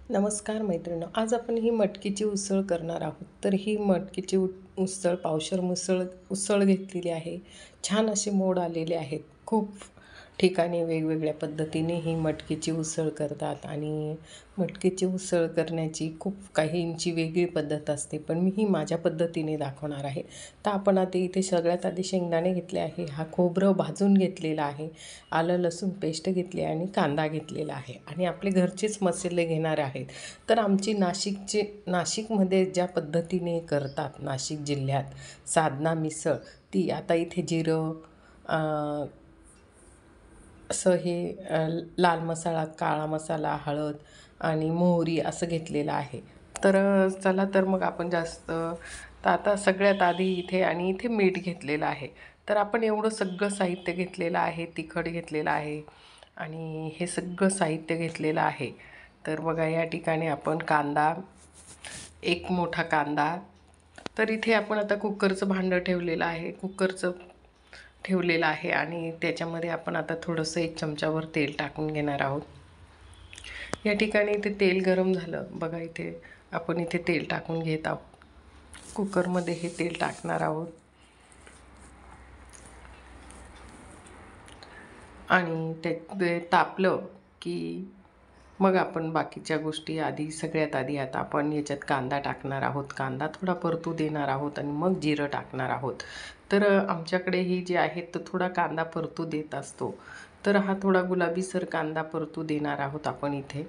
नमस्कार मैत्रिणी, आज आपण ही मटकीची उसळ करणार आहोत. तर ही मटकीची उसळ पावशर उसळ घेतलेली आहे. छान असे मोड आलेले आहेत. खूप ठिकाणी वेगवेगळ्या पद्धतीने ही मटकीची उसळ करतात आणि मटकीची उसळ करण्याची खूप काहींची वेगळी पद्धत असते, पण मी ही माझ्या पद्धतीने दाखवणार आहे. तर आपण आता इथे सगळ्यात आधी शेंगदाणे घेतले आहे, हा खोबरं भाजून घेतलेला आहे, आलं लसूण पेस्ट घेतली आणि कांदा घेतलेला आहे आणि आपले घरचेच मसाले घेणार आहेत. तर आमची नाशिकमध्ये ज्या पद्धतीने करतात, नाशिक जिल्ह्यात साधना मिसळ, ती आता इथे जिरं, असं हे लाल मसाला, काळा मसाला, हळद आणि मोहरी असं घेतलेलं आहे. तर चला तर मग आपण तर आता सगळ्यात आधी इथे मीठ घेतलेलं आहे. तर आपण एवढं सगळं साहित्य घेतलेलं आहे, तिखट घेतलेलं आहे आणि हे सगळं साहित्य घेतलेलं आहे. तर बघा या ठिकाणी आपण एक मोठा कांदा, तर इथे आपण आता कुकरचं भांडं ठेवलेलं आहे आणि त्याच्यामध्ये आपण आता थोडंसं 1 चमचाभर तेल टाकून घेणार आहोत. या ठिकाणी इथे तेल गरम झालं बघा, इथे आपण तेल टाकून घेत आहोत. कुकरमध्ये हे तेल टाकणार आहोत आणि ते तापलं की मग आपण बाकीच्या गोष्टी सगळ्यात आधी आता आपण याच्यात कांदा टाकणार आहोत. कांदा थोडा परतू देणार आहोत आणि मग जिरं टाकणार आहोत. तर आमच्याकडे ही जी आहे तर थोडा कांदा परतू देत असतो. तर हा थोडा गुलाबीसर कांदा परतू देणार आहोत आपण इथे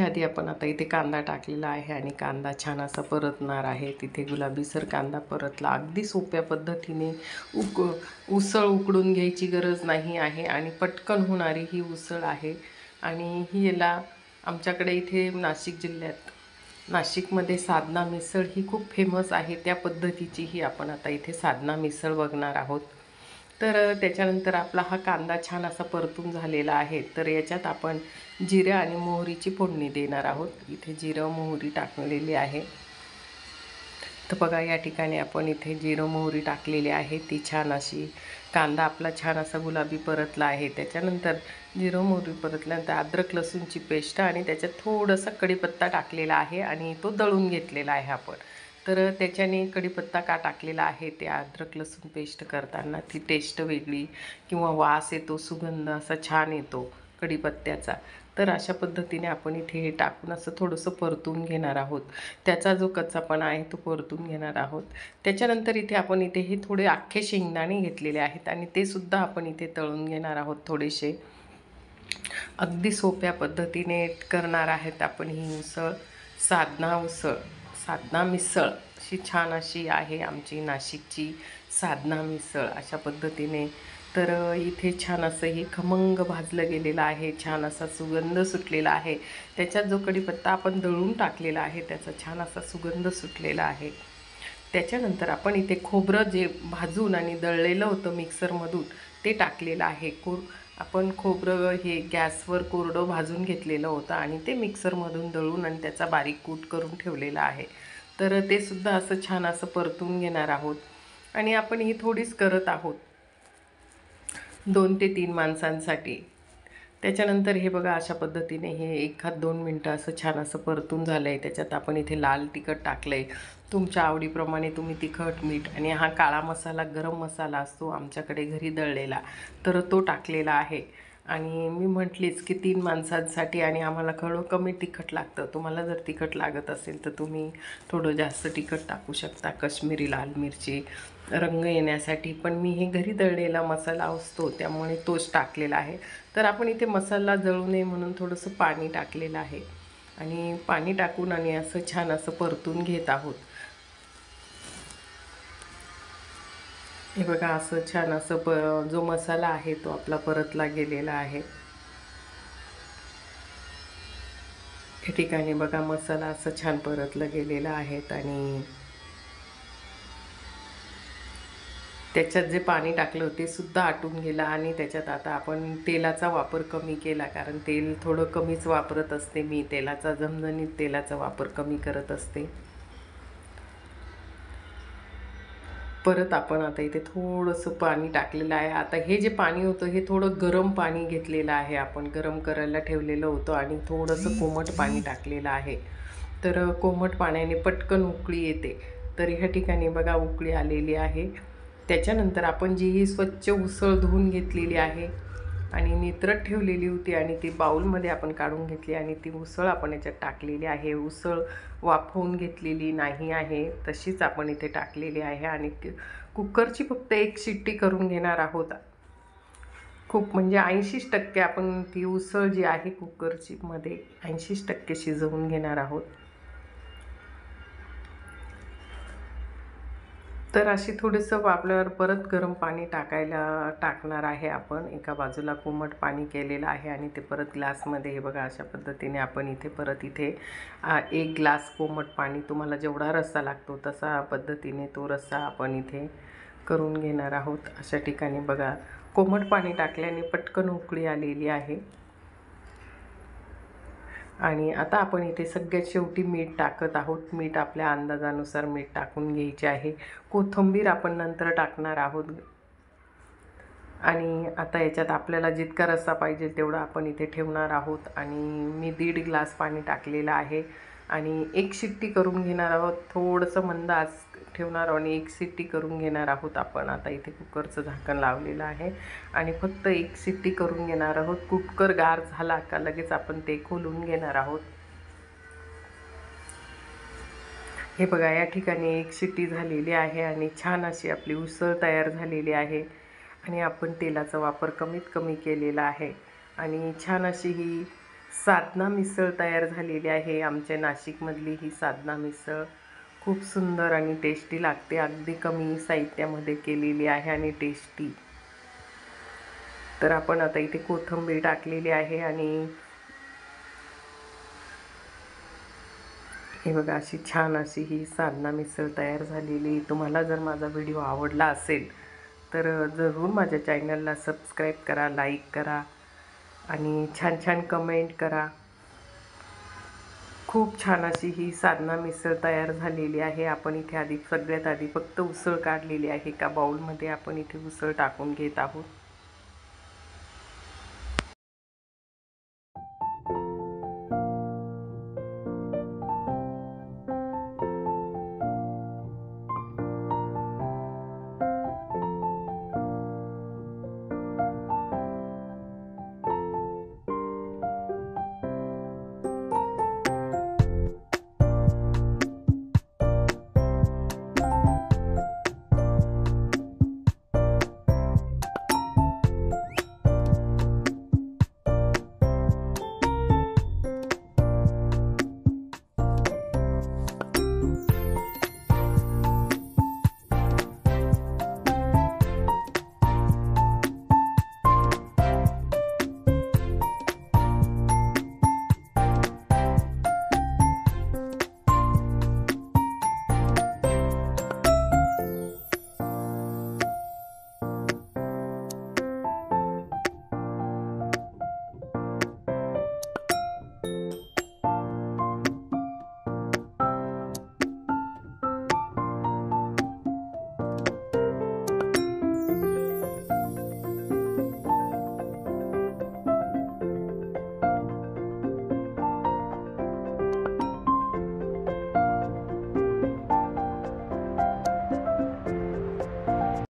आधी आपण आता इथे कांदा टाकलेला आहे आणि कांदा छान असा परतणार आहे. तिथे गुलाबीसर कांदा परतला. अगदी सोप्या पद्धतीने उसळ उकडून घ्यायची गरज नाही आहे आणि पटकन होणारी ही उसळ आहे. आणि याला आमच्याकडे इथे नाशिकमध्ये साधना मिसळ ही खूप फेमस आहे. त्या पद्धतीची ही आपण आता इथे साधना मिसळ बघणार आहोत. तर त्याच्यानंतर आपला हा कांदा छान असा परतून झालेला आहे. तर याच्यात आपण जिरे आणि मोहरीची फोडणी देणार आहोत. इथे जिरं मोहरी टाकलेली आहे. तर बघा या ठिकाणी आपण इथे जिरं मोहरी टाकलेली आहे. ती छान अशी कांदा आपला छान असा गुलाबी परतला आहे. त्याच्यानंतर जिरं मोहरी परतल्यानंतर अद्रक लसूणची पेस्ट आणि त्याच्यात थोडासा कढीपत्ता टाकलेला आहे आणि तो दळून घेतलेला आहे आपण. तर त्याच्याने कढीपत्ता का टाकलेला आहे, ते अद्रक लसूण पेस्ट करताना ती टेस्ट वेगळी किंवा वास येतो, सुगंध असा छान येतो कढीपत्त्याचा. तर अशा पद्धतीने आपण इथे हे टाकून असं थोडंसं परतून घेणार आहोत. त्याचा जो कच्चापणा आहे तो परतून घेणार आहोत. त्याच्यानंतर आपण हे थोडे अख्खे शेंगदाणे घेतलेले आहेत आणि ते सुद्धा आपण इथे तळून घेणार आहोत थोडेसे. अगदी सोप्या पद्धतीने करणार आहेत आपण ही उसळ. साधना मिसळ अशी छान अशी आहे आमची नाशिकची साधना मिसळ अशा पद्धतीने. तर इथे छान असं हे खमंग भाजलं गेलेलं आहे, छान असा सुगंध सुटलेला आहे. त्याच्यात जो कढीपत्ता आपण दळून टाकलेला आहे त्याचा छान असा सुगंध सुटलेला आहे. त्याच्यानंतर आपण इथे खोबरं जे भाजून आणि दळलेलं होतं मिक्सरमधून ते टाकलेलं आहे. आपण खोबरं हे गॅसवर कोरडं भाजून घेतलेलं होतं आणि ते मिक्सरमधून दळून आणि त्याचा बारीक कूट करून ठेवलेला आहे. तर ते सुद्धा असं छान असं परतून घेणार आहोत आणि आपण ही थोडीच करत आहोत 2 ते 3 माणसांसाठी. त्याच्यानंतर हे बघा अशा पद्धतीने हे 1-2 मिनटं असं छान असं परतून झालं आहे. त्याच्यात आपण इथे लाल तिखट टाकलं आहे. तुमच्या आवडीप्रमाणे तुम्ही तिखट, मीठ आणि हा काळा मसाला, गरम मसाला असतो आमच्याकडे घरी दळलेला, तर तो टाकलेला आहे. आणि मी म्हटलीच की 3 माणसांसाठी आणि आम्हाला थोडं कमी तिखट लागतं. तुम्हाला जर तिखट लागत असेल तर तुम्ही थोडं जास्त तिखट टाकू शकता, काश्मीरी लाल मिरची रंग येण्यासाठी. पण मी हे घरी दळलेला मसाला असतो त्यामुळे तोच टाकलेला आहे. तर आपण इथे मसाला जळू नये म्हणून थोडंसं पाणी टाकलेलं आहे आणि पाणी टाकून आणि असं छान असं परतून घेत आहोत. हे बघा असं छान असं जो मसाला आहे तो आपला परतला गेलेला आहे. या ठिकाणी बघा मसाला असं छान परतला गेलेला आहे आणि त्याच्यात जे पाणी टाकलं ते सुद्धा आटून गेलं आणि त्याच्यात आता आपण तेलाचा वापर कमी केला, कारण तेल थोडं कमीच वापरत असते मी. झणझणीत तेलाचा वापर कमी करत असते. परत आपण आता इथे थोडंसं पाणी टाकलेलं आहे. आता हे जे पाणी होतं हे थोडं गरम पाणी घेतलेलं आहे, आपण गरम करायला ठेवलेलं होतं आणि थोडंसं कोमट पाणी टाकलेलं आहे. तर कोमट पाण्याने पटकन उकळी येते. तर ह्या ठिकाणी बघा उकळी आलेली आहे. त्याच्यानंतर आपण जी ही स्वच्छ उसळ धुवून घेतलेली आहे आणि नितरत ठेवलेली होती आणि ती बाउलमध्ये आपण काढून घेतली आणि ती उसळ आपण याच्यात टाकलेली आहे. उसळ वाफवून घेतलेली नाही आहे, तशीच आपण इथे टाकलेली आहे आणि कुकरची फक्त एक शिट्टी करून घेणार आहोत. खूप म्हणजे 80% आपण ती उसळ जी आहे कुकरची मध्ये 80% शिजवून घेणार आहोत. तर अशी थोडंसं वाफल्यावर परत गरम पाणी टाकणार आहे आपण. एका बाजूला कोमट पाणी केलेलं आहे आणि ते परत ग्लासमध्ये हे बघा अशा पद्धतीने आपण इथे परत इथे 1 ग्लास कोमट पाणी, तुम्हाला जेवढा रस्सा लागतो तसा पद्धतीने तो रस्सा आपण इथे करून घेणार आहोत. अशा ठिकाणी बघा कोमट पाणी टाकल्याने पटकन उकळी आलेली आहे. आणि आता आपण इथे सगळ्यात शेवटी मीठ टाकत आहोत. मीठ आपल्या अंदाजानुसार मीठ टाकून घ्यायचे आहे. कोथिंबीर आपण नंतर टाकणार आहोत. आणि आता याच्यात आपल्याला जितका रस्सा पाहिजे तेवढा आपण इथे ठेवणार आहोत. आणि मी 1.5 ग्लास पाणी टाकलेलं आहे आणि 1 शिट्टी करून घेणार आहोत. थोडंसं मंद आच ठेवणार आणि 1 शिट्टी करून घेणार आहोत आपण. आता इथे कुकरचं झाकण लावलेलं आहे आणि फक्त 1 शिट्टी करून घेणार आहोत. कुकर गार झाला का लगेच आपण ते खोलून घेणार आहोत. हे बघा या ठिकाणी 1 शिट्टी झालेली आहे आणि छान अशी आपली उसळ तयार झालेली आहे आणि आपण तेलाचा वापर कमीत कमी केलेला आहे आणि छान अशी ही साधना मिसळ तयार झालेली आहे. आमच्या नाशिकमधली ही साधना मिसळ खूप सुंदर आणि टेस्टी लागते. अगदी कमी साहित्यामध्ये केलेली आहे आणि टेस्टी. तर आपण आता इथे कोथिंबीर टाकलेली आहे आणि हे बघा अशी छान अशी ही साधना मिसळ तयार झालेली. तुम्हाला जर माझा व्हिडिओ आवडला असेल तर जरूर माझ्या चॅनलला सबस्क्राईब करा, लाईक करा आणि छान छान कमेंट करा. खूप छान अशी ही साधना मिसळ तयार झालेली आहे. आपण इथे सगळ्यात आधी फक्त उसळ काढलेली आहे. एका बाउलमध्ये आपण इथे उसळ टाकून घेत आहोत.